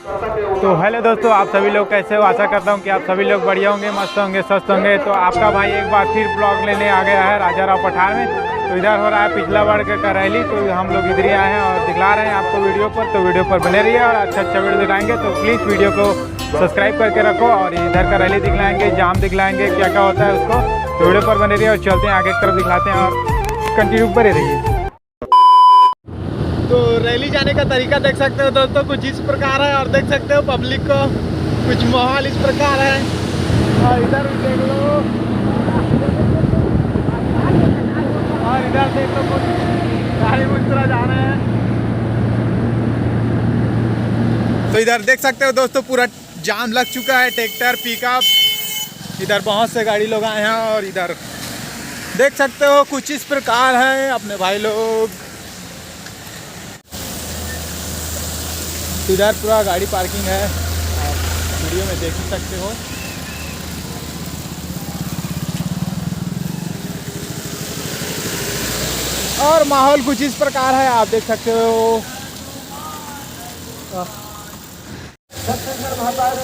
तो हेलो दोस्तों, आप सभी लोग कैसे हो? आशा करता हूँ कि आप सभी लोग बढ़िया होंगे, मस्त होंगे, स्वस्थ होंगे। तो आपका भाई एक बार फिर ब्लॉग लेने आ गया है राजा राव पठार में। तो इधर हो रहा है पिछला वर्ग का रैली, तो हम लोग इधर ही आए हैं और दिखला रहे हैं आपको वीडियो पर। तो वीडियो पर बने रहिए और अच्छा वीडियो दिखाएंगे। तो प्लीज़ वीडियो को सब्सक्राइब करके रखो और इधर का रैली दिखलाएंगे, जाम दिखलाएंगे, क्या क्या होता है उसको। तो वीडियो पर बने रहिए और चलते हैं आगे की तरफ, दिखलाते हैं और कंटिन्यू बने रहिए। तो रैली जाने का तरीका देख सकते हो दोस्तों, कुछ इस प्रकार है और देख सकते हो पब्लिक को कुछ माहौल इस प्रकार है। और इधर देख लो और इधर देख लो कुछ गाड़ी मुस्कुरा जा रहे हैं। तो इधर देख सकते हो दोस्तों पूरा जाम लग चुका है, ट्रैक्टर पिकअप, इधर बहुत से गाड़ी लोग आए हैं। और इधर देख सकते हो कुछ इस प्रकार है अपने भाई लोग। इधर पूरा गाड़ी पार्किंग है, आप वीडियो में देख ही सकते हो। और माहौल कुछ इस प्रकार है, आप देख सकते हो।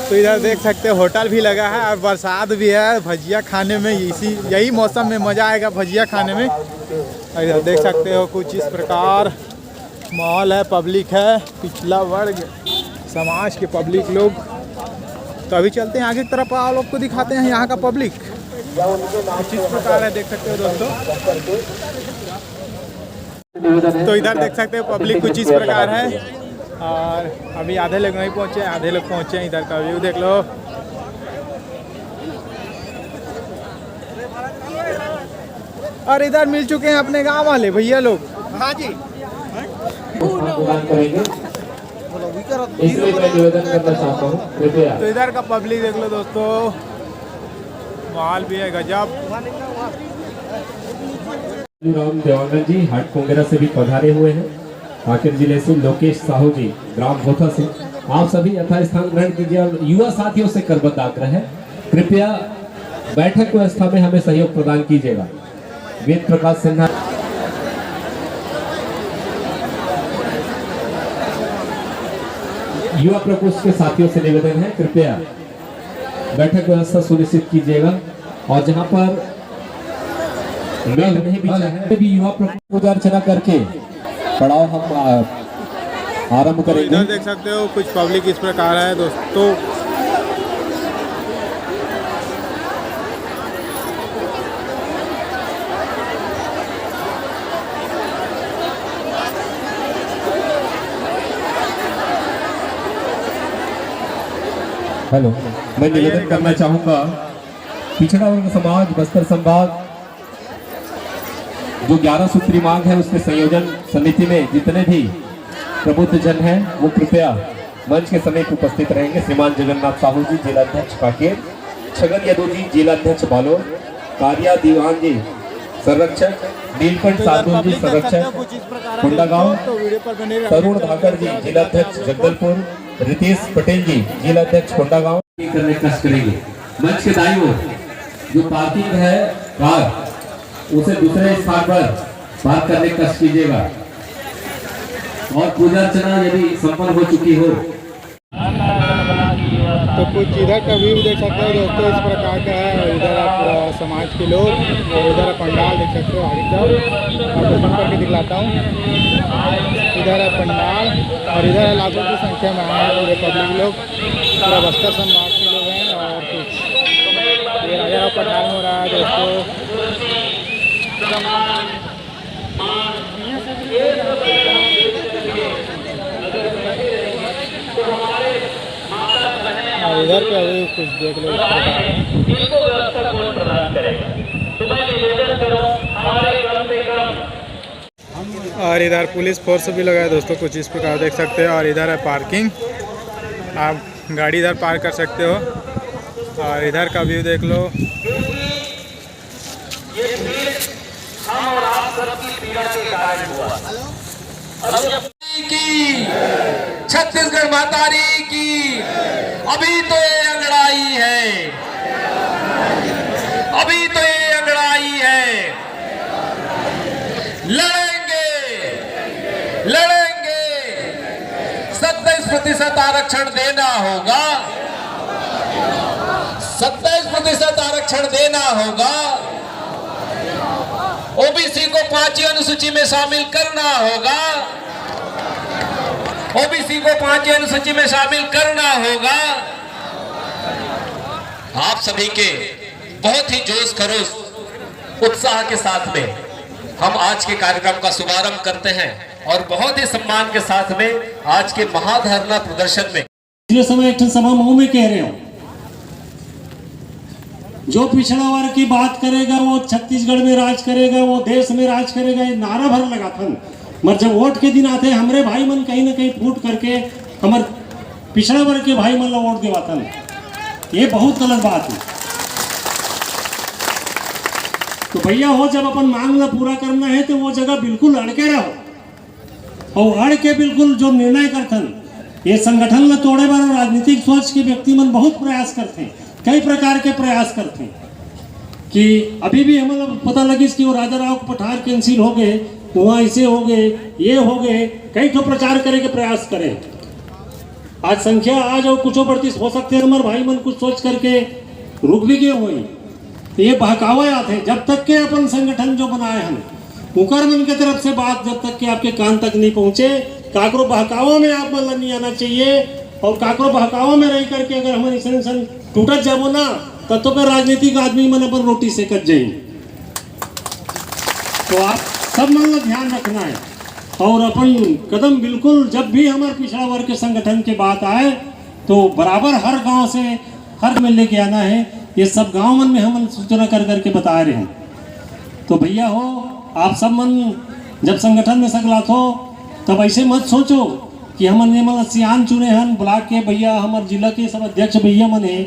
तो इधर देख सकते हो होटल भी लगा है और बरसात भी है। भजिया खाने में यही मौसम में मज़ा आएगा भजिया खाने में। और इधर देख सकते हो कुछ इस प्रकार माहौल है, पब्लिक है, पिछला वर्ग समाज के पब्लिक लोग। तो अभी चलते हैं आगे की तरफ, आप लोग को दिखाते हैं यहाँ का पब्लिक कुछ इस प्रकार है, देख सकते हो दोस्तों। तो इधर देख सकते हो पब्लिक कुछ इस प्रकार है। और अभी आधे लोग नहीं पहुँचे, आधे लोग पहुँचे हैं। इधर का व्यू देख लो। और इधर मिल चुके हैं अपने गांव वाले भैया लोग। हाँ जी, इसलिए मैं निवेदन करना चाहता हूँ, कृपया। तो इधर का पब्लिक देख लो दोस्तों, माहौल भी है गजब। राम देवानंद जी हाट कोंगरा से भी पधारे हुए हैं। कांकेर जिले से लोकेश साहू जी ग्राम भोथा से। आप सभी यथास्थान ग्रहण कीजिए और युवा साथियों से करबद्ध आग्रह है, कृपया बैठक व्यवस्था में हमें सहयोग प्रदान कीजिएगा। वेद प्रकाश सिन्हा युवा प्रकोष्ठ के साथियों से निवेदन है, कृपया बैठक व्यवस्था सुनिश्चित कीजिएगा। और जहां पर नहीं बिछा है भी युवा प्रकोष्ठ पूजा अर्चना करके पड़ाव हम आरंभ करेंगे। इधर देख सकते हो कुछ पब्लिक इस प्रकार है दोस्तों। हेलो, मैं निवेदन करना चाहूंगा, पिछड़ा वर्ग समाज बस्तर संभाग जो 11 सूत्री मांग है उसके संयोजन समिति में जितने भी प्रबुद्ध जन हैं वो कृपया मंच के समीप उपस्थित रहेंगे। श्रीमान जगन्नाथ साहू जी जिलाध्यक्ष कांकेर, छगन यादव जी जिलाध्यक्ष बालोद, कारिया दीवान जी संरक्षक, नीलकंठ साधु जी संरक्षक कोंडागांव, तरुण धाकर जी जिलाध्यक्ष जगदलपुर, रितेश पटेल जी जिलाध्यक्ष कोंडागांव करने कष्ट करेंगे। मंच के दाईं ओर जो पार्किंग है कार, उसे दूसरे स्थान पर पार्क करने कष्ट कीजिएगा। और पूजा अर्चना यदि संपन्न हो चुकी हो तो कुछ इधर का व्यू देख सकते हो दोस्तों, इस प्रकार का है। इधर आप समाज के लोग और इधर पंडाल देख सकते हो आगे तरफ, और जूम करके दिखलाता हूँ। इधर है पंडाल और इधर है लाखों की संख्या में आए हैं पूरे पब्लिक लोग, पूरा बस्तर संभाग के लोग हैं। और कुछ ये राजा राव पठार में हो रहा है दोस्तों। और इधर का व्यू कुछ देख लो। इनको व्यवस्था कौन प्रदान करेगा? तो मैं निवेदन करूं हमारे क्रम से क्रम। और इधर पुलिस फोर्स भी लगा है दोस्तों, कुछ इस प्रकार देख सकते हो। और इधर है पार्किंग, आप गाड़ी इधर पार्क कर सकते हो। और इधर का व्यू देख लो। हम और आप सबकी पीड़ा के कारण हुआ। छत्तीसगढ़ मातारी की अभी तो ये अंगड़ाई है, अभी तो ये अंगड़ाई है। लड़ेंगे लड़ेंगे 27 27% आरक्षण देना होगा, 27% आरक्षण देना होगा, ओबीसी को 5वीं अनुसूची में शामिल करना होगा, ओबीसी को 5वीं अनुसूची में शामिल करना होगा। आप सभी के बहुत ही जोश खरोश उत्साह के साथ में हम आज के कार्यक्रम का शुभारंभ करते हैं और बहुत ही सम्मान के साथ में आज के महाधरना प्रदर्शन में पिछले समय एक सभा मऊ में कह रहे हो, जो पिछड़ा वर्ग की बात करेगा वो छत्तीसगढ़ में राज करेगा, वो देश में राज करेगा, ये नारा भर लगा था। मगर जब वोट के दिन आते हमारे भाई मन कहीं ना कहीं फूट करके हमारे पिछड़ा वर्ग के भाई मन ला वोट देवाता, ये बहुत गलत बात है। तो भैया हो, जब अपन मांग ला पूरा करना है तो वो जगह बिल्कुल अड़के रहो और अड़ के बिल्कुल जो निर्णय करथन, ये संगठन ला तोड़े बार राजनीतिक सोच के व्यक्ति मन बहुत प्रयास करते हैं, कई प्रकार के प्रयास करते हैं। कि अभी भी हमें पता लगी कि वो राजा राव पठार कैंसिल हो गए, वहाँ ऐसे हो गए, ये हो गए, कई ठो प्रचार करे के प्रयास करें। आज संख्या आज और कुछ बढ़ती हो सकते हैं, हमारे भाई मन कुछ सोच करके रुक भी गए हुए, तो ये बहकावा आते हैं। जब तक के अपन संगठन जो बनाए हम उकर मन के तरफ से बात जब तक के आपके कान तक नहीं पहुंचे, काकरो बहकावा में आप मन नहीं आना चाहिए। और काकरो बहकावा में रह करके अगर हमारी संगठन टूटत जाबो ना, तब तो फिर राजनीतिक आदमी मन अपन रोटी से कट जाएंगे। तो आप सब मन का ध्यान रखना है और अपन कदम बिल्कुल, जब भी हमारे पिछड़ा वर्ग के संगठन की बात आए तो बराबर हर गांव से हर में लेके आना है। ये सब गांव मन में हम सूचना कर करके बता रहे हैं। तो भैया हो, आप सब मन जब संगठन में सकलात हो तब ऐसे मत सोचो कि हमन ने मतलब सियान चुने हन ब्लॉक के भैया, हमारे जिला के सब अध्यक्ष भैया मन है,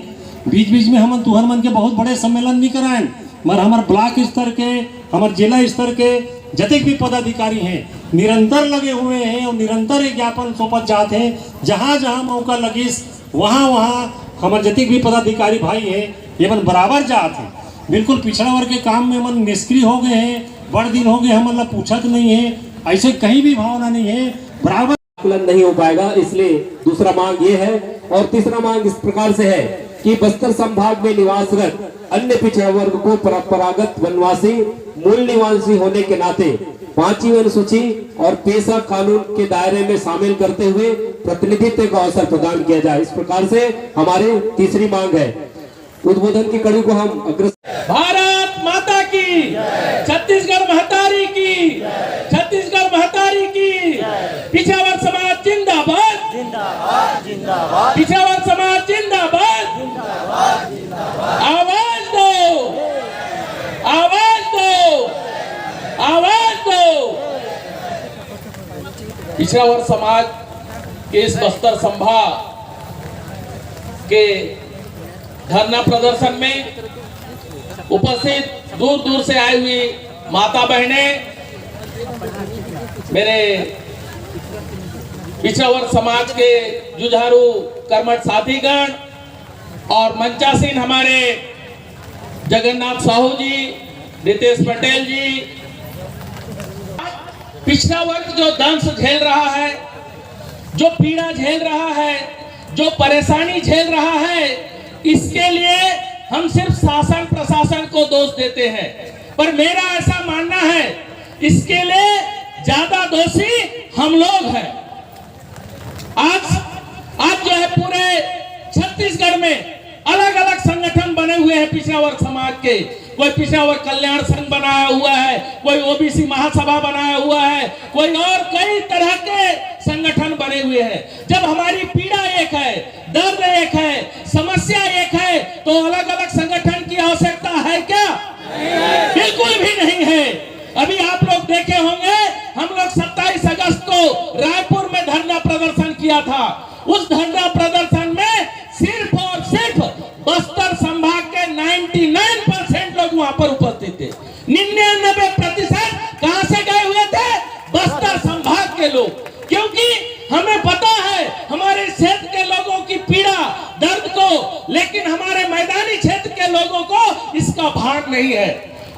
बीच बीच में हमन तुहर मन के बहुत बड़े सम्मेलन नहीं कराएं, मगर हमारे ब्लॉक स्तर के, हमारे जिला स्तर के जतक भी पदाधिकारी हैं निरंतर लगे हुए हैं और निरंतर ज्ञापन सौंपत जाते हैं। जहाँ जहाँ मौका लगिस वहाँ वहाँ हमारे जतक भी पदाधिकारी भाई हैं ये मन बराबर जाते हैं। बिल्कुल पिछड़ा वर्ग के काम में मन निष्क्रिय हो गए हैं, बड़ दिन हो गए, हम पूछत नहीं है, ऐसे कहीं भी भावना नहीं है, बराबर आकलन नहीं हो पाएगा। इसलिए दूसरा मांग ये है और तीसरा मांग इस प्रकार से है कि बस्तर संभाग में निवासरत अन्य पिछड़ा वर्ग को परंपरागत वनवासी मूल निवासी होने के नाते 5वीं अनुसूची और पेशा कानून के दायरे में शामिल करते हुए प्रतिनिधित्व का अवसर प्रदान किया जाए। इस प्रकार से हमारी तीसरी मांग है। उद्बोधन की कड़ी को हम अग्रसर। भारत माता की, छत्तीसगढ़ महतारी की, छत्तीसगढ़ महतारी की, पिछड़ा वर्ग समाज जिंदाबाद, जिंदाबाद, जिंदाबाद, पिछड़ा वर्ग समाज जिंदाबाद, जिंदाबाद, जिंदाबाद। आवाज दो, आवाज दो, आवाज दो। पिछड़ा वर्ग समाज के इस बस्तर संभाग के धरना प्रदर्शन में उपस्थित दूर दूर से आई हुई माता बहने, मेरे पिछड़ा वर्ग समाज के जुझारू कर्मठ साथीगण और मंचासीन हमारे जगन्नाथ साहू जी, रितेश पटेल जी, पिछड़ा वर्ग जो दंश झेल रहा है, जो पीड़ा झेल रहा है, जो परेशानी झेल रहा है, इसके लिए हम सिर्फ शासन प्रशासन को दोष देते हैं, पर मेरा ऐसा मानना है इसके लिए ज्यादा दोषी हम लोग हैं। आज जो है पूरे छत्तीसगढ़ में अलग अलग संगठन बने हुए हैं पिछड़ा वर्ग समाज के। कोई पिछड़ा वर्ग कल्याण संघ बनाया हुआ है, कोई ओबीसी महासभा बनाया हुआ है, कोई और कई तरह के संगठन बने हुए हैं। जब हमारी पीड़ा एक है, दर्द एक है, समस्या एक है, तो अलग अलग संगठन की आवश्यकता है क्या? बिल्कुल भी नहीं है। अभी आप लोग देखे होंगे, हम लोग 27 अगस्त को रायपुर में धरना प्रदर्शन किया था। उस धरना प्रदर्शन में सिर्फ और सिर्फ बस्तर संभाग के 99% लोग वहां पर उपस्थित थे। 99% कहां से गए हुए थे? बस्तर संभाग के लोग। क्योंकि हमें पता है हमारे क्षेत्र के लोगों की पीड़ा दर्द को, लेकिन हमारे मैदानी क्षेत्र के लोगों को इसका भान नहीं है।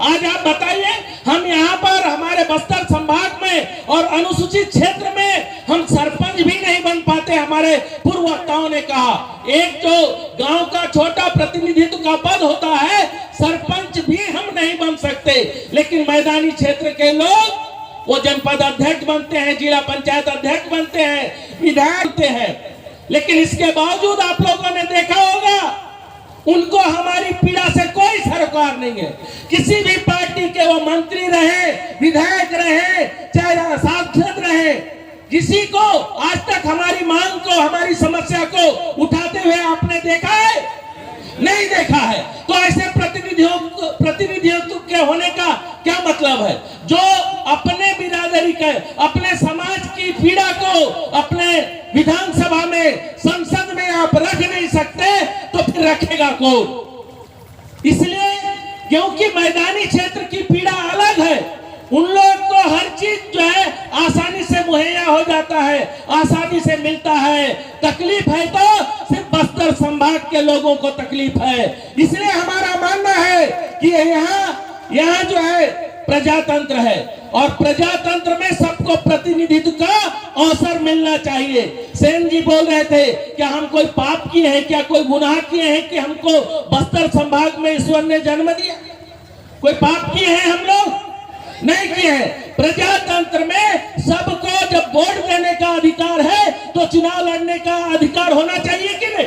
आज आप बताइए, हम यहाँ पर हमारे बस्तर संभाग में और अनुसूचित क्षेत्र में हम सरपंच भी नहीं बन पाते बातें हमारे पूर्व वक्ताओं ने कहा। एक जो गांव का छोटा प्रतिनिधित्व का पद होता है, सरपंच भी हम नहीं बन सकते, लेकिन मैदानी क्षेत्र के लोग वो जनपद अध्यक्ष बनते हैं, जिला पंचायत अध्यक्ष बनते हैं, विधायक बनते हैं। लेकिन इसके बावजूद आप लोगों ने देखा होगा उनको हमारी पीड़ा से कोई सरोकार नहीं है। किसी भी पार्टी के वो मंत्री रहे, विधायक रहे, चाहे सांसद रहे, किसी को आज तक हमारी मांग को, हमारी समस्या को उठाते हुए आपने देखा है? नहीं देखा है। तो ऐसे प्रतिनिधित्व के होने का क्या मतलब है? जो अपने बिरादरी के, अपने समाज की पीड़ा को अपने विधानसभा में, संसद में आप रख नहीं सकते, तो फिर रखेगा कौन? इसलिए क्योंकि मैदानी क्षेत्र की पीड़ा अलग है, उन लोगों को हर चीज जो है आसानी से मुहैया हो जाता है, आसानी से मिलता है। तकलीफ है तो सिर्फ बस्तर संभाग के लोगों को तकलीफ है। इसलिए हमारा मानना है कि यहाँ जो है प्रजातंत्र है, और प्रजातंत्र में सबको प्रतिनिधित्व का अवसर मिलना चाहिए। सेन जी बोल रहे थे क्या हम कोई पाप किए हैं, क्या कोई गुनाह किए हैं कि हमको बस्तर संभाग में ईश्वर ने जन्म दिया? कोई पाप किए हैं हम लोग? नहीं किए हैं। प्रजातंत्र में सबको जब वोट देने का अधिकार है तो चुनाव लड़ने का अधिकार होना चाहिए कि नहीं?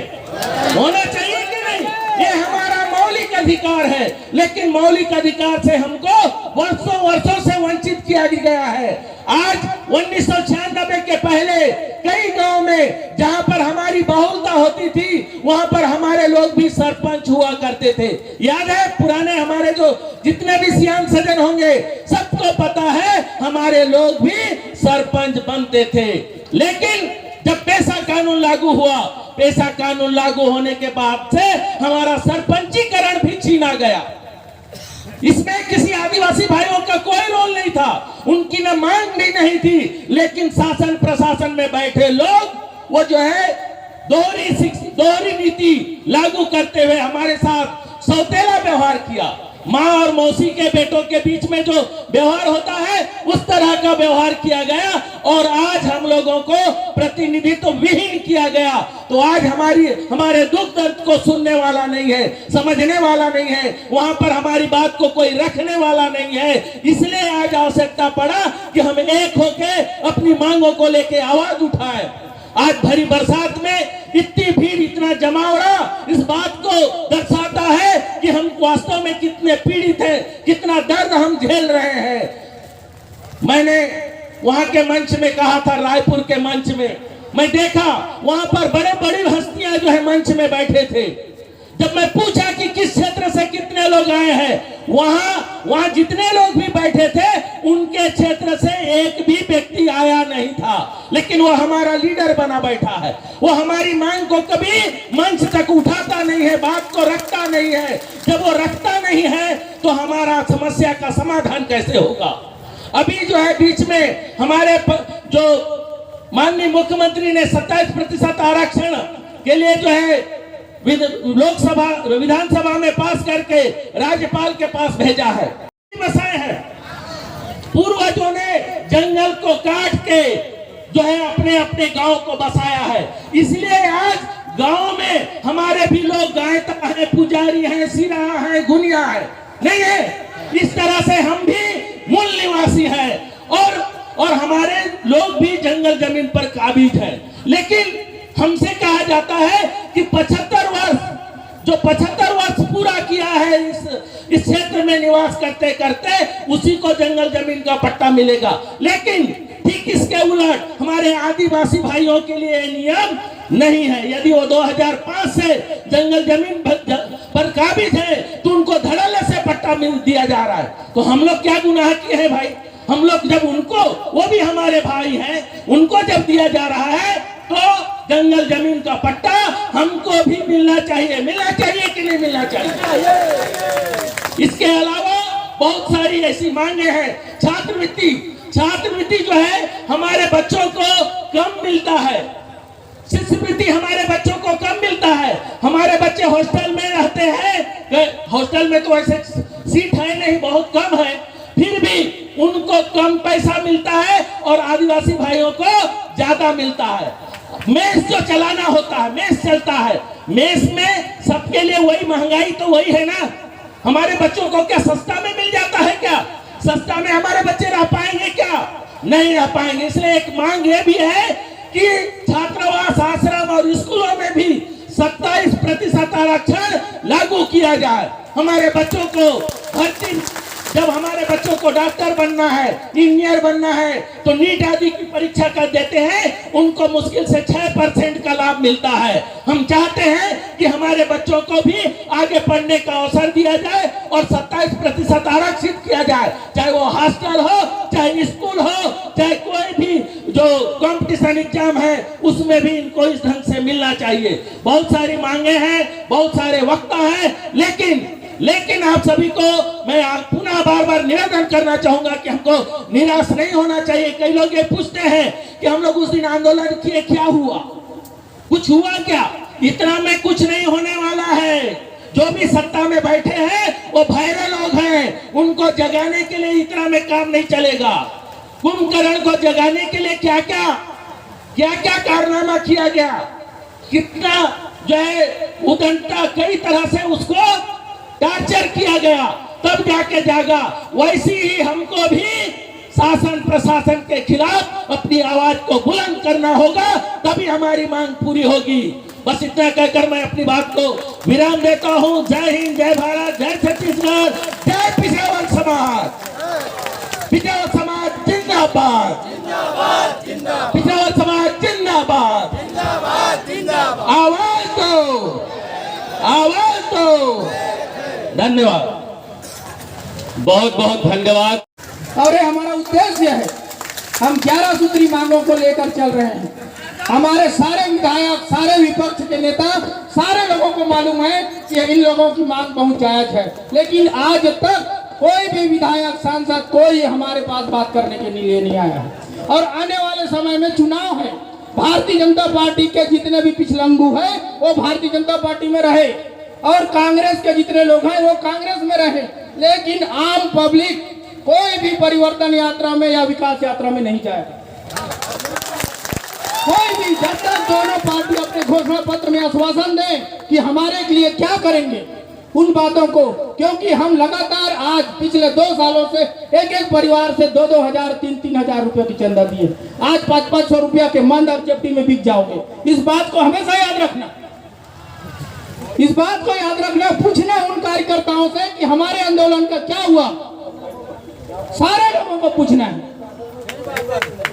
होना चाहिए कि नहीं? ये हमारा मौलिक अधिकार है, लेकिन मौलिक अधिकार से हमको वर्षों से वंचित किया गया है। आज 1996 के पहले कई गांव में जहां पर हमारी बहुलता होती थी, वहां पर हमारे लोग भी सरपंच हुआ करते थे। याद है? पुराने हमारे जो जितने भी सियान सजन होंगे सबको पता है हमारे लोग भी सरपंच बनते थे। लेकिन जब पेशा कानून लागू हुआ, पेशा कानून लागू होने के बाद से हमारा सरपंचीकरण भी छीना गया। इसमें किसी आदिवासी भाइयों का कोई रोल नहीं था, उनकी न मांग भी नहीं थी, लेकिन शासन प्रशासन में बैठे लोग वो जो है दोहरी नीति लागू करते हुए हमारे साथ सौतेला व्यवहार किया। माँ और मौसी के बेटों के बीच में जो व्यवहार होता है उस तरह का व्यवहार किया गया, और आज हम लोगों को प्रतिनिधित्व विहीन किया गया। तो आज हमारे दुख दर्द को सुनने वाला नहीं है, समझने वाला नहीं है, वहां पर हमारी बात को कोई रखने वाला नहीं है। इसलिए आज आवश्यकता पड़ा कि हम एक होके अपनी मांगों को लेके आवाज उठाएं। आज भरी बरसात में इतनी भीड़, इतना जमावड़ा इस बात को दर्शाता है कि हम वास्तव में कितने पीड़ित हैं, कितना दर्द हम झेल रहे हैं। मैंने वहां के मंच में कहा था, रायपुर के मंच में मैं देखा वहां पर बड़े बड़ी हस्तियां जो है मंच में बैठे थे। जब मैं पूछा कि किस क्षेत्र से कितने लोग आए हैं, वहां जितने लोग भी बैठे थे उनके क्षेत्र से एक भी व्यक्ति आया नहीं था, लेकिन वो हमारा लीडर बना बैठा है। वो हमारी मांग को कभी मंच तक उठाता नहीं है, बात को रखता नहीं है। जब वो रखता नहीं है तो हमारा समस्या का समाधान कैसे होगा? अभी जो है बीच में हमारे जो माननीय मुख्यमंत्री ने 27% आरक्षण के लिए जो है लोकसभा विधानसभा में पास करके राज्यपाल के पास भेजा है। बसाए हैं पूर्वजों ने, जंगल को काट के जो है अपने अपने गांव को बसाया है। इसलिए आज गांव में हमारे भी लोग गायता है, पुजारी है, सिरा है, गुनिया है, नहीं है? इस तरह से हम भी मूल निवासी हैं, और हमारे लोग भी जंगल जमीन पर काबिज हैं। लेकिन हमसे कहा जाता है कि 75 वर्ष पूरा किया है इस क्षेत्र में निवास करते करते, उसी को जंगल जमीन का पट्टा मिलेगा। लेकिन ठीक इसके उलट हमारे आदिवासी भाइयों के लिए नियम नहीं है। यदि वो 2005 से जंगल जमीन पर काबिज है तो उनको धड़ल्ले से पट्टा मिल दिया जा रहा है। तो हम लोग क्या गुनाह किए हैं भाई? हम लोग जब उनको, वो भी हमारे भाई हैं, उनको जब दिया जा रहा है तो जंगल जमीन का पट्टा हमको भी मिलना चाहिए। मिलना चाहिए कि नहीं मिलना चाहिए? इसके अलावा बहुत सारी ऐसी मांगे हैं। छात्रवृत्ति जो है हमारे बच्चों को कम मिलता है, शिष्यवृत्ति हमारे बच्चों को कम मिलता है। हमारे बच्चे हॉस्टल में रहते हैं, हॉस्टल में तो ऐसे सीट है नहीं, बहुत कम है, फिर भी उनको कम पैसा मिलता है और आदिवासी भाइयों को ज्यादा मिलता है। मेस जो चलाना होता है, मेस चलता है, मेस में सबके लिए वही महंगाई तो वही है ना। हमारे बच्चों को क्या सस्ता में मिल जाता है क्या? सस्ता में हमारे बच्चे रह पाएंगे क्या? नहीं रह पाएंगे। इसलिए एक मांग ये भी है कि छात्रावास, आश्रम और स्कूलों में भी 27% आरक्षण लागू किया जाए। हमारे बच्चों को भर्ती, जब हमारे बच्चों को डॉक्टर बनना है, इंजीनियर बनना है, तो नीट आदि की परीक्षा कर देते हैं, उनको मुश्किल से 6% का लाभ मिलता है। हम चाहते हैं कि हमारे बच्चों को भी आगे पढ़ने का अवसर दिया जाए और 27% आरक्षित किया जाए, चाहे वो हॉस्टल हो, चाहे स्कूल हो, चाहे कोई भी जो कंपटीशन एग्जाम है उसमें भी इनको इस ढंग से मिलना चाहिए। बहुत सारी मांगे हैं, बहुत सारे वक्ता हैं, लेकिन आप सभी को मैं पुनः बार निवेदन करना चाहूंगा कि हमको निराश नहीं होना चाहिए। कई लोग ये पूछते हैं कि हम लोग उस दिन आंदोलन किए, क्या हुआ? कुछ हुआ क्या? इतना में कुछ नहीं होने वाला है। जो भी सत्ता में बैठे हैं वो भैरे लोग हैं, उनको जगाने के लिए इतना में काम नहीं चलेगा। कुंभकर्ण को जगाने के लिए क्या क्या कारनामा किया गया, कितना जो है उदंता, कई तरह से उसको टार्चर किया गया, तब जाके जागा। वैसी ही हमको भी शासन प्रशासन के खिलाफ अपनी आवाज को बुलंद करना होगा, तभी हमारी मांग पूरी होगी। बस इतना कहकर मैं अपनी बात को विराम देता हूँ। जय हिंद, जय भारत, जय छत्तीसगढ़, जय पिछावर समाज। पिछावर समाज जिंदाबाद, पिछावर समाज जिंदाबाद। आवाज दो। धन्यवाद, बहुत बहुत धन्यवाद। और ये हमारा उद्देश्य है, हम 11 सूत्री मांगों को लेकर चल रहे हैं। हमारे सारे विधायक, सारे विपक्ष के नेता, सारे लोगों को मालूम है कि इन लोगों की मांग बहुत जायज है, लेकिन आज तक कोई भी विधायक, सांसद, कोई हमारे पास बात करने के लिए नहीं आया है। और आने वाले समय में चुनाव है, भारतीय जनता पार्टी के जितने भी पिछलंगू है वो भारतीय जनता पार्टी में रहे, और कांग्रेस के जितने लोग हैं वो कांग्रेस में रहे, लेकिन आम पब्लिक कोई भी परिवर्तन यात्रा में या विकास यात्रा में नहीं जाएगा। कोई भी, जब तक दोनों पार्टी अपने घोषणा पत्र में आश्वासन दें कि हमारे लिए क्या करेंगे, उन बातों को, क्योंकि हम लगातार आज पिछले 2 सालों से एक परिवार से 2-2 हजार, 3-3 हजार रुपए की चंदा दिए, आज 500-500 रुपया के मंद और चपटी में बिक जाओगे। इस बात को हमेशा याद रखना, इस बात को याद रखना। पूछना उन कार्यकर्ताओं से कि हमारे आंदोलन का क्या हुआ, सारे लोगों को पूछना है।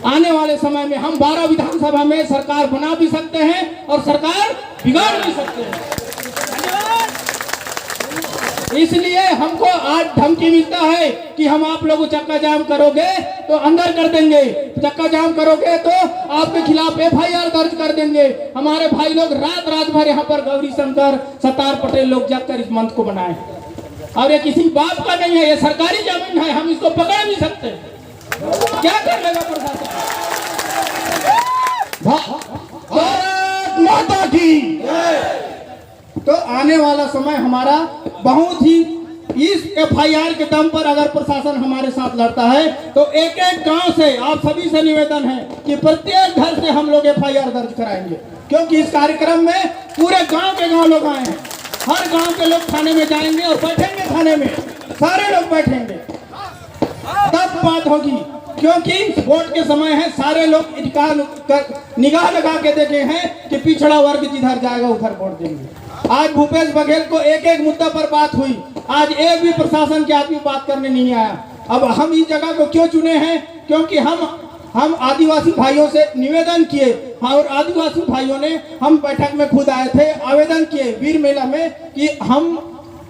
आने वाले समय में हम 12 विधानसभा में सरकार बना भी सकते हैं और सरकार बिगाड़ भी सकते हैं। इसलिए हमको आज धमकी मिलता है कि हम आप लोग चक्का जाम करोगे तो अंदर कर देंगे, चक्का जाम करोगे तो आपके खिलाफ FIR दर्ज कर देंगे। हमारे भाई लोग रात भर यहाँ पर गौरी शंकर, सत्तार पटेल लोग जाकर इस मंच को बनाए, और ये किसी बाप का नहीं है, ये सरकारी जमीन है, हम इसको पकड़ नहीं सकते। क्या कर लेगा प्रशासन? भारत माता की। तो आने वाला समय हमारा बहुत ही, इस FIR के दम पर अगर प्रशासन हमारे साथ लड़ता है तो एक गांव से आप सभी से निवेदन है कि प्रत्येक घर से हम लोग FIR दर्ज कराएंगे, क्योंकि इस कार्यक्रम में पूरे गांव के गांव लोग आए हैं। हर गांव के लोग थाने में जाएंगे और बैठेंगे, थाने में सारे लोग बैठेंगे, तब बात होगी। क्योंकि वोट के समय है, सारे लोग निगाह लगा के देखे हैं कि पिछड़ा वर्ग जिधर जाएगा उधर वोट देंगे। आज भूपेश बघेल को एक मुद्दा पर बात हुई, आज एक भी प्रशासन के आदमी बात करने नहीं आया। अब हम इस जगह को क्यों चुने हैं? क्योंकि हम आदिवासी भाइयों से निवेदन किए, और आदिवासी भाइयों ने, हम बैठक में खुद आए थे, आवेदन किए वीर मेला में कि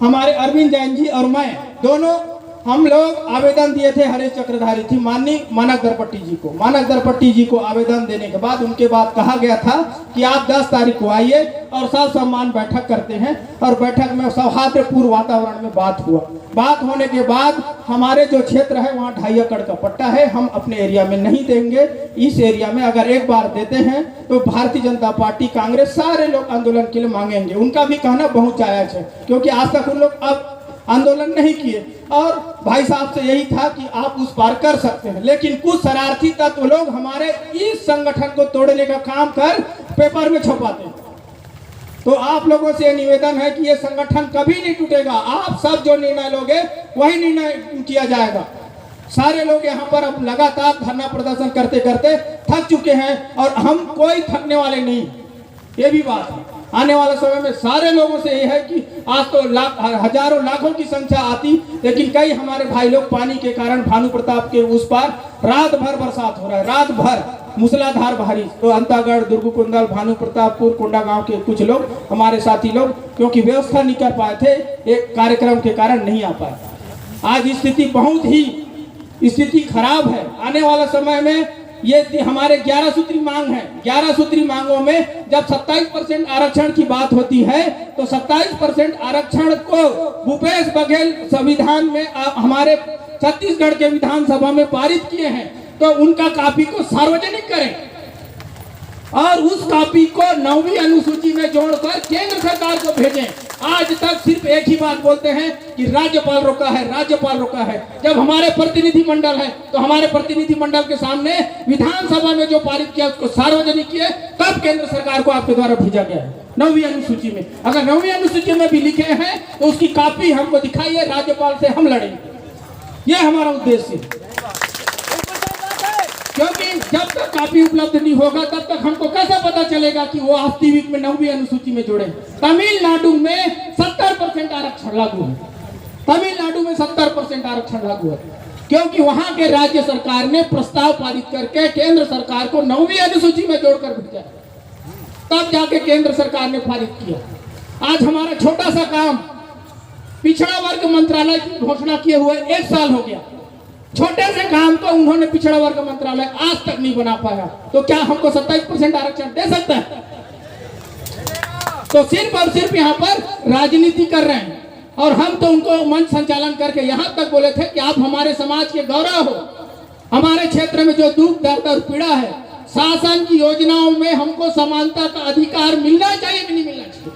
हमारे अरविंद जैन जी और मैं दोनों, हम लोग आवेदन दिए थे हरे चक्रधारी थी माननीय मानक दरपट्टी जी को आवेदन देने के बाद उनके बाद कहा गया था कि आप 10 तारीख को आइए और सब सम्मान बैठक करते हैं। और बैठक में सौहार्दपूर्ण वातावरण में बात हुआ। बात होने के बाद हमारे जो क्षेत्र है वहाँ 2.5 एकड़ का पट्टा है, हम अपने एरिया में नहीं देंगे। इस एरिया में अगर एक बार देते हैं तो भारतीय जनता पार्टी, कांग्रेस, सारे लोग आंदोलन के लिए मांगेंगे। उनका भी कहना बहुत जायज है, क्योंकि आज तक उन लोग अब आंदोलन नहीं किए, और भाई साहब से यही था कि आप उस पार कर सकते हैं। लेकिन कुछ शरारती तत्व लोग हमारे इस संगठन को तोड़ने का काम कर पेपर में छपाते हैं। तो आप लोगों से निवेदन है कि ये संगठन कभी नहीं टूटेगा। आप सब जो निर्णय लोगे वही निर्णय किया जाएगा। सारे लोग यहाँ पर अब लगातार धरना प्रदर्शन करते करते थक चुके हैं और हम कोई थकने वाले नहीं, ये भी बात है। आने वाले समय में सारे लोगों से ये है कि आज तो हजारों लाखों की संख्या आती, लेकिन कई हमारे भाई लोग पानी के कारण भानु प्रताप के उस पार रात भर बरसात हो रहा है, रात भर मूसलाधार बारिश। तो अंतागढ़, दुर्गुकुंडल, भानु प्रतापपुर, कोंडा गांव के कुछ लोग हमारे साथी लोग क्योंकि व्यवस्था नहीं कर पाए थे, एक कार्यक्रम के कारण नहीं आ पाए। आज स्थिति बहुत ही स्थिति खराब है। आने वाला समय में ये हमारे 11 सूत्री मांग है। 11 सूत्री मांगों में जब 27% आरक्षण की बात होती है तो 27% आरक्षण को भूपेश बघेल संविधान में हमारे छत्तीसगढ़ के विधानसभा में पारित किए हैं, तो उनका कॉपी को सार्वजनिक करें और उस कॉपी को 9वीं अनुसूची में जोड़कर केंद्र सरकार को भेजें। आज तक सिर्फ एक ही बात बोलते हैं कि राज्यपाल रोका है, राज्यपाल रोका है। जब हमारे प्रतिनिधि मंडल है तो हमारे प्रतिनिधि मंडल के सामने विधानसभा में जो पारित किया उसको सार्वजनिक किए, तब केंद्र सरकार को आपके द्वारा भेजा गया है 9वीं अनुसूची में। अगर 9वीं अनुसूची में भी लिखे हैं तो उसकी कॉपी हमको दिखाइए, राज्यपाल से हम लड़ेंगे। यह हमारा उद्देश्य है, क्योंकि जब तक कॉपी उपलब्ध नहीं होगा तब तक हमको कैसे पता चलेगा कि वो वास्तविक में 9वीं अनुसूची में जुड़े। तमिलनाडु में 70% आरक्षण लागू है, तमिलनाडु में 70% आरक्षण लागू है, क्योंकि वहां के राज्य सरकार ने प्रस्ताव पारित करके केंद्र सरकार को 9वीं अनुसूची में जोड़कर भेजा, तब जाके केंद्र सरकार ने पारित किया। आज हमारा छोटा सा काम पिछड़ा वर्ग मंत्रालय की घोषणा किए हुए 1 साल हो गया। छोटे से काम को उन्होंने पिछड़ा वर्ग मंत्रालय आज तक नहीं बना पाया, तो क्या हमको 27% आरक्षण दे सकता है? तो सिर्फ और सिर्फ यहाँ पर राजनीति कर रहे हैं। और हम तो उनको मंच संचालन करके यहाँ तक बोले थे कि आप हमारे समाज के गौरव हो, हमारे क्षेत्र में जो दुख दर्द और पीड़ा है, शासन की योजनाओं में हमको समानता का अधिकार मिलना चाहिए कि नहीं मिलना चाहिए।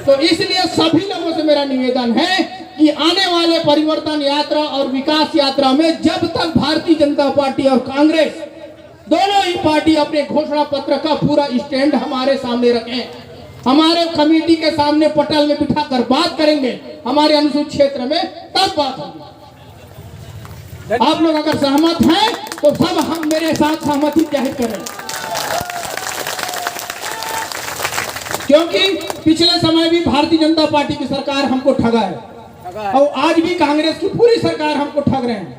तो इसलिए सभी लोगों से मेरा निवेदन है कि आने वाले परिवर्तन यात्रा और विकास यात्रा में जब तक भारतीय जनता पार्टी और कांग्रेस दोनों ही पार्टी अपने घोषणा पत्र का पूरा स्टैंड हमारे सामने रखें, हमारे कमेटी के सामने पटल में बिठाकर बात करेंगे हमारे अनुसूचित क्षेत्र में, तब बात होगी। आप लोग अगर सहमत हैं तो सब हम मेरे साथ सहमति जाहिर करें, क्योंकि पिछले समय भी भारतीय जनता पार्टी की सरकार हमको ठगा है और आज भी कांग्रेस की पूरी सरकार हमको ठग रहे हैं।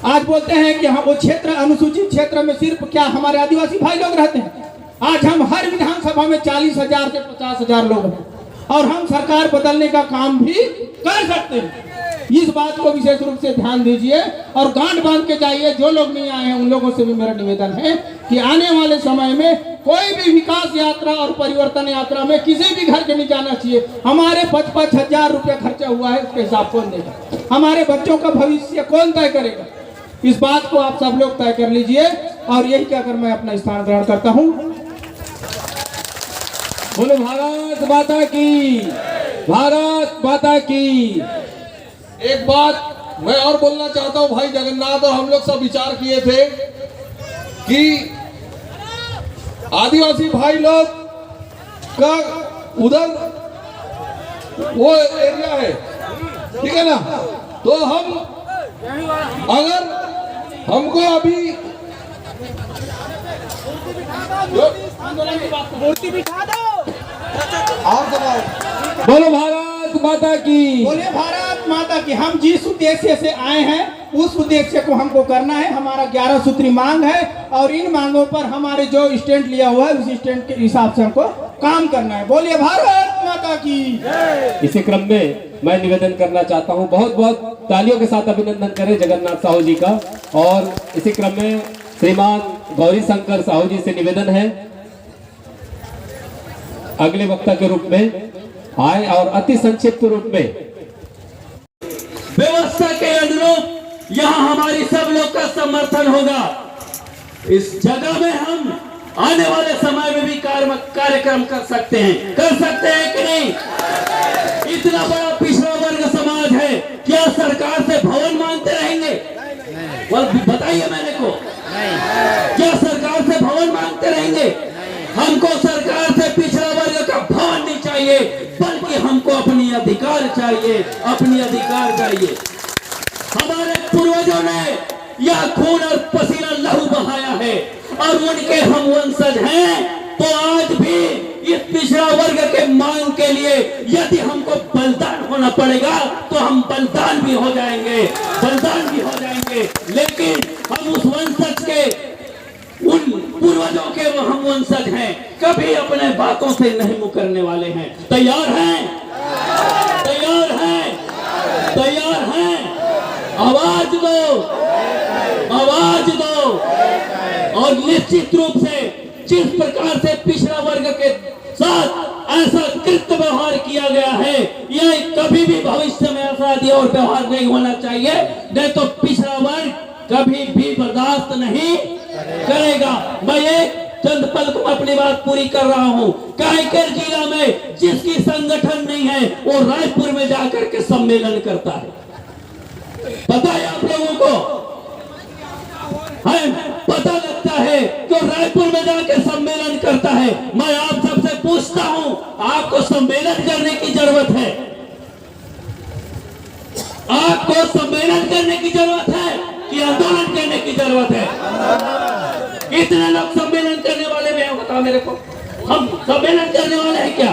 आज बोलते हैं कि हम वो क्षेत्र अनुसूचित क्षेत्र में सिर्फ क्या हमारे आदिवासी भाई लोग रहते हैं। आज हम हर विधानसभा में 40,000 से 50,000 लोग हैं और हम सरकार बदलने का काम भी कर सकते हैं। इस बात को विशेष रूप से ध्यान दीजिए और गांठ बांध के जाइए। जो लोग नहीं आए हैं उन लोगों से भी मेरा निवेदन है कि आने वाले समय में कोई भी विकास यात्रा और परिवर्तन यात्रा में किसी भी घर के नहीं जाना चाहिए। हमारे 55,000 रुपया खर्चा हुआ है, उसका हिसाब कौन देगा? हमारे बच्चों का भविष्य कौन तय करेगा? इस बात को आप सब लोग तय कर लीजिए और यही कहकर मैं अपना स्थान ग्रहण करता हूँ। बोलो भारत माता की, भारत माता की। एक बात मैं और बोलना चाहता हूं भाई जगन्नाथ, और हम लोग सब विचार किए थे कि आदिवासी भाई लोग का उधर वो एरिया है, ठीक है ना, तो हम अगर हमको अभी मूर्ति बिठा दो और दबाओ। बोलो भारत माता की, बोले भारत माता की। हम जिस उद्देश्य से आए हैं उस उद्देश्य को हमको करना है। हमारा 11 सूत्री मांग है और इन मांगों पर हमारे जो स्टैंड लिया हुआ है उस स्टैंड के हिसाब से हमको काम करना है। बोलिए भारत माता की। इसी क्रम में मैं निवेदन करना चाहता हूं, बहुत बहुत तालियों के साथ अभिनंदन करें जगन्नाथ साहू जी का। और इसी क्रम में श्रीमान गौरी शंकर साहू जी से निवेदन है अगले वक्ता के रूप में आए और अति संक्षिप्त रूप में व्यवस्था के अनुरूप यहाँ हमारी सब लोग का समर्थन होगा। इस जगह में हम आने वाले समय में भी कार्यक्रम कर सकते हैं कि नहीं? इतना बड़ा पिछड़ा वर्ग समाज है, क्या सरकार से भवन मांगते रहेंगे? बताइए मेरे को, क्या सरकार से भवन मांगते रहेंगे? करेंगे। हमको सरकार से पिछड़ा वर्ग का भवन नहीं चाहिए, बल्कि हमको अपनी अधिकार चाहिए, अपनी अधिकार चाहिए। हमारे पूर्वजों ने यह खून और पसीना लहू बहाया है और उनके हम वंशज हैं। तो आज भी इस पिछड़ा वर्ग के मांग के लिए यदि हमको बलिदान होना पड़ेगा तो हम बलिदान भी हो जाएंगे, बलिदान भी हो जाएंगे। लेकिन हम उस वंशज के, उन पूर्वजों के वो हम वंशज हैं, कभी अपने बातों से नहीं मुकरने वाले हैं। तैयार हैं? तैयार हैं? तैयार हैं? आवाज दो, आवाज दो। और निश्चित रूप से जिस प्रकार से पिछड़ा वर्ग के साथ ऐसा कृत्य व्यवहार किया गया है, यह कभी भी भविष्य में ऐसा और व्यवहार नहीं होना चाहिए, नहीं तो पिछड़ा वर्ग कभी भी बर्दाश्त नहीं करेगा। मैं एक चंद पल को अपनी बात पूरी कर रहा हूं। कायकेर जिला में जिसकी संगठन नहीं है वो रायपुर में जाकर के सम्मेलन करता है। पता है आप लोगों को? है, पता लगता है कि रायपुर में जाकर सम्मेलन करता है। मैं आप सबसे पूछता हूं, आपको सम्मेलन करने की जरूरत है? आपको सम्मेलन करने की जरूरत है कि आंदोलन करने की जरूरत है? कितने लोग सम्मेलन करने वाले में हैं बताओ मेरे को। हम सम्मेलन करने वाले हैं क्या?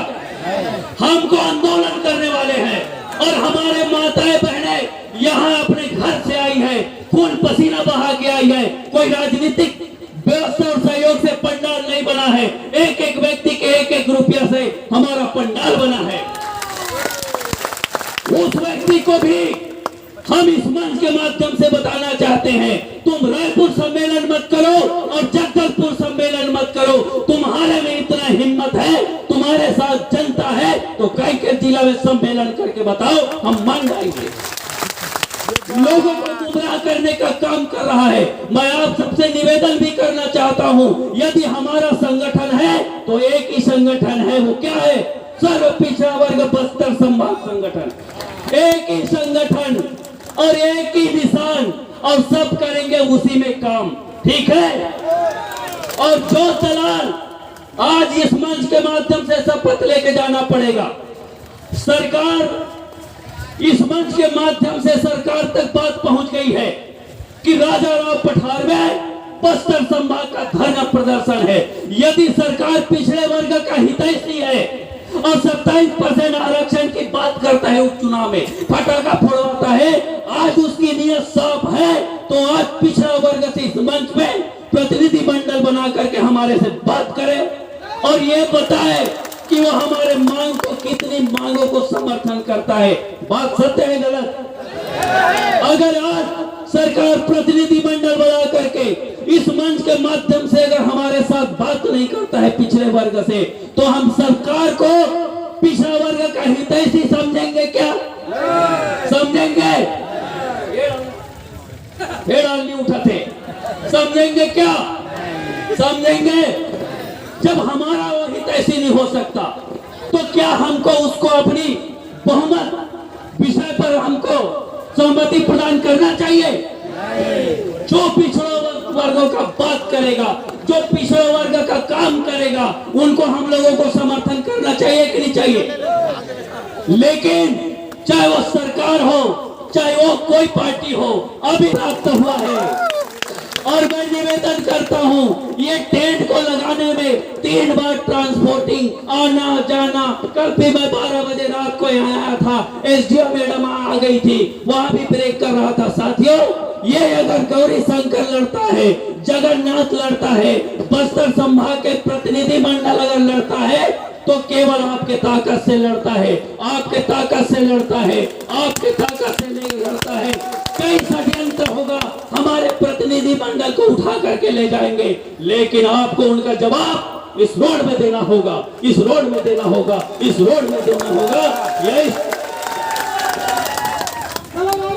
हमको आंदोलन करने वाले हैं। और हमारे माताएं बहनें यहाँ अपने घर से आई है, खून पसीना बहा के आई है। कोई राजनीतिक व्यवस्था और सहयोग से पंडाल नहीं बना है, एक एक व्यक्ति के एक एक रुपया से हमारा पंडाल बना है। उस व्यक्ति को भी हम इस मंच के माध्यम से बताना चाहते हैं, तुम रायपुर सम्मेलन मत करो और जगदलपुर सम्मेलन मत करो। तुम्हारे में इतना हिम्मत है, तुम्हारे साथ जनता है, तो कायकेर जिला में सम्मेलन करके बताओ, हम मान जाएंगे। लोगों को गुमराह करने का काम कर रहा है। मैं आप सबसे निवेदन भी करना चाहता हूं, यदि हमारा संगठन है तो एक ही संगठन है, वो क्या है? सर्व पिछड़ा वर्ग बस्तर संभाग संगठन। एक ही संगठन और एक ही निशान, और सब करेंगे उसी में काम, ठीक है? और जो दलाल आज इस मंच के माध्यम से शपथ लेके जाना पड़ेगा, सरकार इस मंच के माध्यम से सरकार तक बात पहुंच गई है कि राजाराव पठार में बस्तर संभाग का धरना प्रदर्शन है। यदि सरकार पिछड़े वर्ग का हितैषी है और 27% आरक्षण की बात करता है, उपचुनाव में पटाखा फोड़वाता है, आज उसकी नियत साफ है, तो आज पिछड़ा वर्ग से इस मंच में प्रतिनिधि मंडल बना करके हमारे से बात करे और ये बताए कि वो हमारे मांग को, कितनी मांगों को समर्थन करता है। बात सत्य है गलत? अगर आज सरकार प्रतिनिधि मंडल बना करके इस मंच के माध्यम से अगर हमारे साथ बात नहीं करता है पिछड़े वर्ग से, तो हम सरकार को पिछड़ा वर्ग का हितैषी समझेंगे क्या? समझेंगे? नहीं उठाते, समझेंगे क्या? समझेंगे? जब हमारा वो हितैषी नहीं हो सकता तो क्या हमको उसको अपनी बहुमत विषय पर हमको सहमति प्रदान करना चाहिए? जो पिछड़े वर्गों का बात करेगा, जो पिछड़े वर्ग का काम करेगा, उनको हम लोगों को समर्थन करना चाहिए कि नहीं चाहिए? लेकिन चाहे वो सरकार हो, चाहे वो कोई पार्टी हो, अभी प्राप्त हुआ है। और मैं निवेदन करता हूं, ये टेंट को लगाने में 3 बार ट्रांसपोर्टिंग आना जाना, कल भी मैं 12 बजे रात को यहाँ आया था, एसडीओ मैडम आ गई थी, वहां भी ब्रेक कर रहा था। साथियों, ये अगर गौरी शंकर लड़ता है, जगन्नाथ लड़ता है, बस्तर संभाग के प्रतिनिधि मंडल अगर लड़ता है, तो केवल आपके ताकत से लड़ता है, आपके ताकत से लड़ता है, आपके ताकत से नहीं लड़ता है। कई षड्यंत्र होगा, हमारे प्रतिनिधि मंडल को उठा करके ले जाएंगे, लेकिन आपको उनका जवाब इस रोड में देना होगा, इस रोड में देना होगा, इस रोड में देना होगा। यही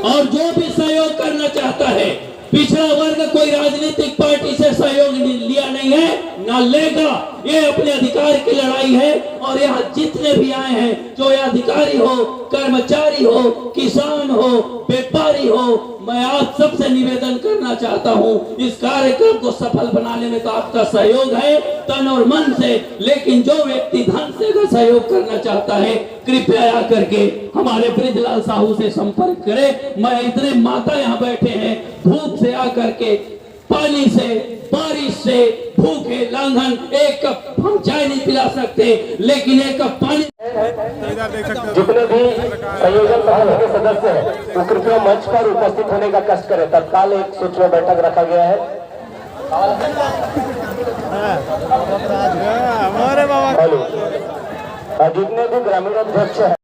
और जो भी सहयोग करना चाहता है, पिछड़ा वर्ग कोई राजनीतिक पार्टी से सहयोग लिया नहीं है, यहाँ लेगा। ये अपने अधिकार की लड़ाई है और यहाँ जितने भी आए हैं, जो ये अधिकारी हो, कर्मचारी हो, किसान हो, व्यापारी हो, मैं आप सबसे निवेदन करना चाहता हूँ, इस कार्यक्रम को सफल बनाने में तो आपका सहयोग है तन और मन से, लेकिन जो व्यक्ति धन से अगर सहयोग करना चाहता है, कृपया आकर के हमारे बृजलाल साहू से संपर्क करें। मैं इतने माता यहाँ बैठे हैं, धूप से आकर के, पानी से, बारिश से, भूखे लांघन, एक कप हम चाय नहीं पिला सकते, लेकिन एक कप पानी। जितने भी संयोजन महल के सदस्य हैं वो कृपया मंच पर उपस्थित होने का कष्ट करें। तत्काल एक सूचना बैठक रखा गया है। हेलो, जितने भी ग्रामीण अध्यक्ष हैं